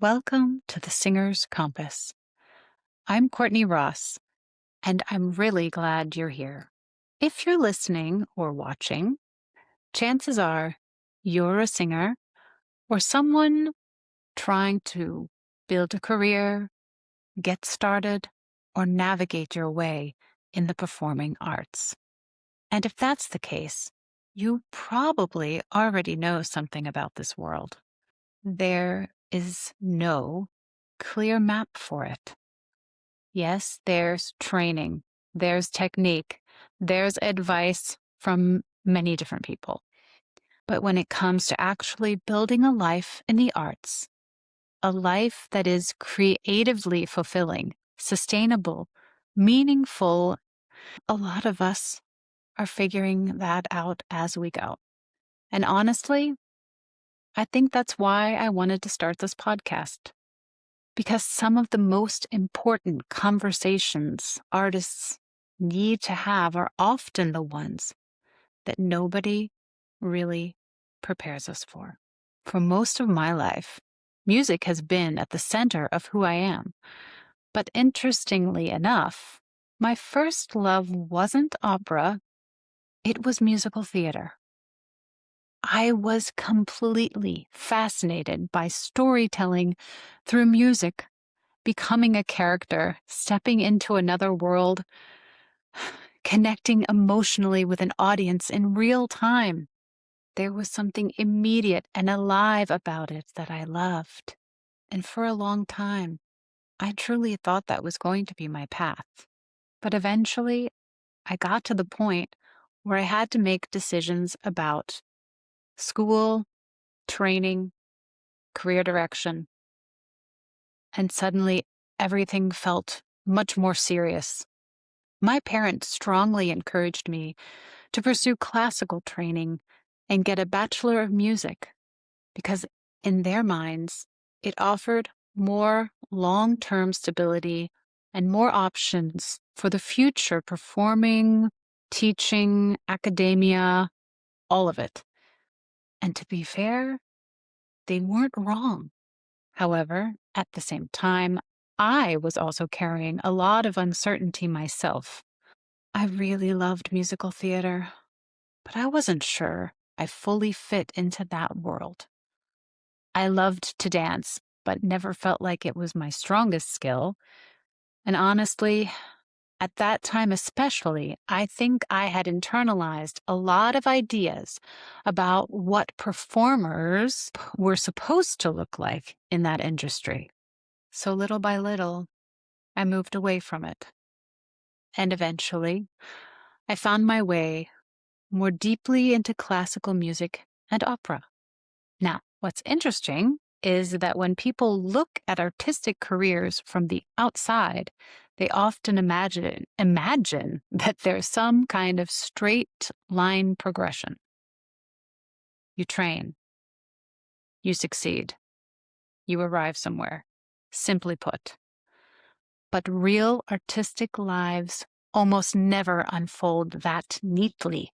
Welcome to the Singer's Compass. I'm Courtney Ross, and I'm really glad you're here. If you're listening or watching, chances are you're a singer or someone trying to build a career, get started, or navigate your way in the performing arts. And if that's the case, you probably already know something about this world. There is no clear map for it. Yes, there's training, there's technique, there's advice from many different people. But when it comes to actually building a life in the arts, a life that is creatively fulfilling, sustainable, meaningful, a lot of us are figuring that out as we go. And honestly, I think that's why I wanted to start this podcast. Because some of the most important conversations artists need to have are often the ones that nobody really prepares us for. For most of my life, music has been at the center of who I am. But interestingly enough, my first love wasn't opera, it was musical theater. I was completely fascinated by storytelling through music, becoming a character, stepping into another world, connecting emotionally with an audience in real time. There was something immediate and alive about it that I loved. And for a long time, I truly thought that was going to be my path. But eventually, I got to the point where I had to make decisions about school, training, career direction, and suddenly everything felt much more serious. My parents strongly encouraged me to pursue classical training and get a Bachelor of Music because, in their minds, it offered more long-term stability and more options for the future performing, teaching, academia, all of it. And to be fair, they weren't wrong. However, at the same time, I was also carrying a lot of uncertainty myself. I really loved musical theater, but I wasn't sure I fully fit into that world. I loved to dance, but never felt like it was my strongest skill. And honestly, at that time especially, I think I had internalized a lot of ideas about what performers were supposed to look like in that industry. So little by little, I moved away from it. And eventually, I found my way more deeply into classical music and opera. Now, what's interesting is that when people look at artistic careers from the outside, they often imagine that there's some kind of straight line progression. You train, you succeed, you arrive somewhere, simply put. But real artistic lives almost never unfold that neatly.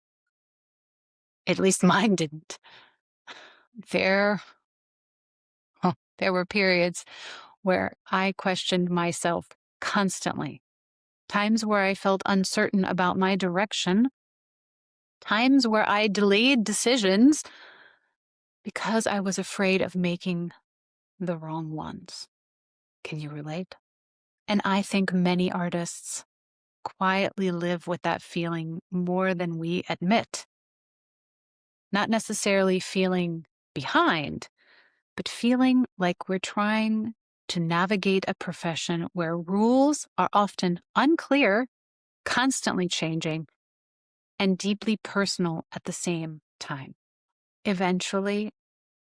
At least mine didn't. There, there were periods where I questioned myself constantly. Times where I felt uncertain about my direction. Times where I delayed decisions because I was afraid of making the wrong ones. Can you relate? And I think many artists quietly live with that feeling more than we admit. Not necessarily feeling behind, but feeling like we're trying to navigate a profession where rules are often unclear, constantly changing, and deeply personal at the same time. Eventually,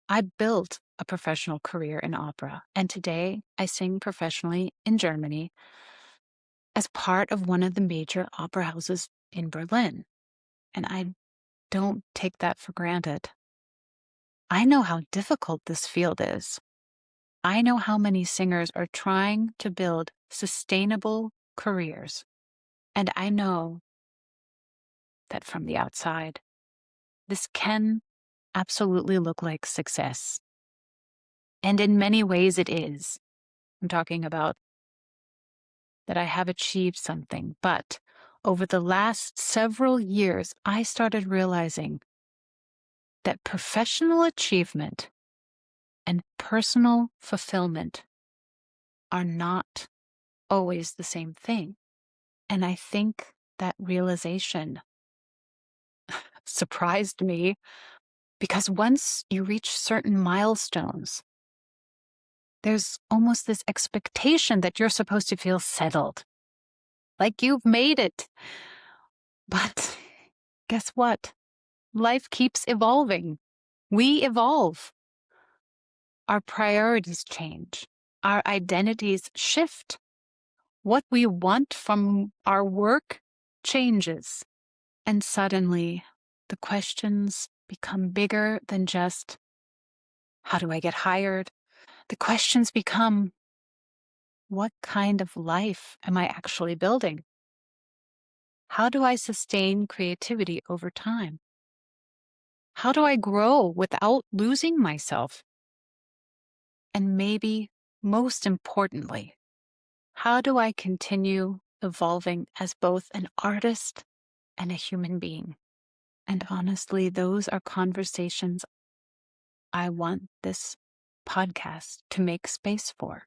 I built a professional career in opera, and today I sing professionally in Germany as part of one of the major opera houses in Berlin. And I don't take that for granted. I know how difficult this field is. I know how many singers are trying to build sustainable careers. And I know that from the outside, this can absolutely look like success. And in many ways it is. I'm talking about that I have achieved something. But over the last several years, I started realizing that professional achievement and personal fulfillment are not always the same thing. And I think that realization surprised me because once you reach certain milestones, there's almost this expectation that you're supposed to feel settled, like you've made it. But guess what? Life keeps evolving. We evolve. Our priorities change. Our identities shift. What we want from our work changes. And suddenly, the questions become bigger than just, how do I get hired? The questions become, what kind of life am I actually building? How do I sustain creativity over time? How do I grow without losing myself? And maybe most importantly, how do I continue evolving as both an artist and a human being? And honestly, those are conversations I want this podcast to make space for.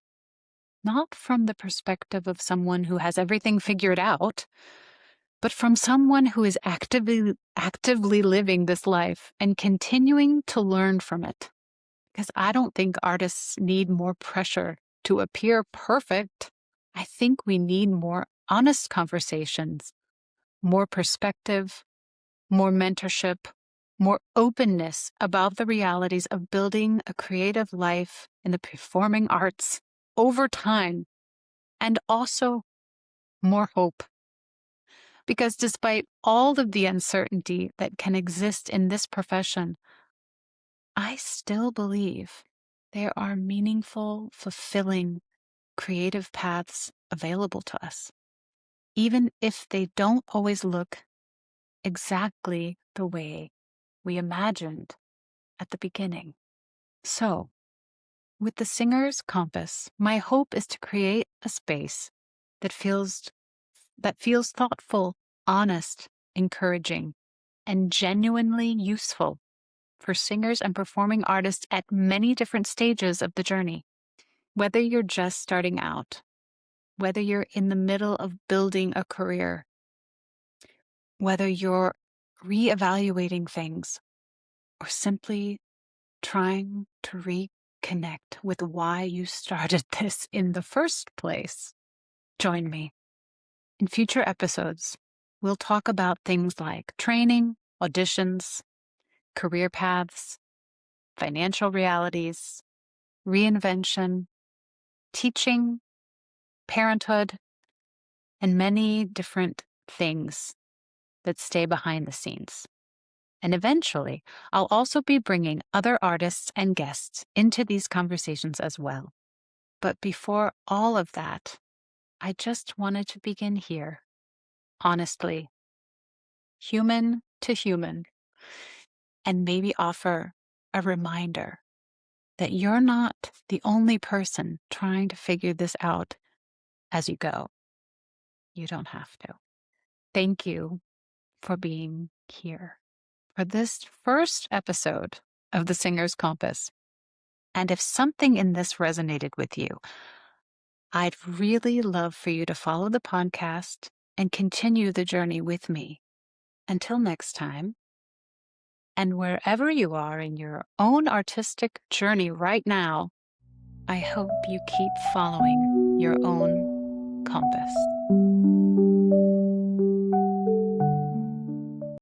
Not from the perspective of someone who has everything figured out, but from someone who is actively living this life and continuing to learn from it. Because I don't think artists need more pressure to appear perfect. I think we need more honest conversations, more perspective, more mentorship, more openness about the realities of building a creative life in the performing arts over time, and also more hope. Because despite all of the uncertainty that can exist in this profession, I still believe there are meaningful, fulfilling, creative paths available to us, even if they don't always look exactly the way we imagined at the beginning. So, with the Singer's Compass, my hope is to create a space that feels thoughtful, honest, encouraging, and genuinely useful for singers and performing artists at many different stages of the journey. Whether you're just starting out, whether you're in the middle of building a career, whether you're reevaluating things, or simply trying to reconnect with why you started this in the first place, join me. In future episodes, we'll talk about things like training, auditions, career paths, financial realities, reinvention, teaching, parenthood, and many different things that stay behind the scenes. And eventually, I'll also be bringing other artists and guests into these conversations as well. But before all of that, I just wanted to begin here, honestly, human to human, and maybe offer a reminder that you're not the only person trying to figure this out as you go. You don't have to. Thank you for being here for this first episode of The Singer's Compass. And if something in this resonated with you, I'd really love for you to follow the podcast and continue the journey with me. Until next time, and wherever you are in your own artistic journey right now, I hope you keep following your own compass.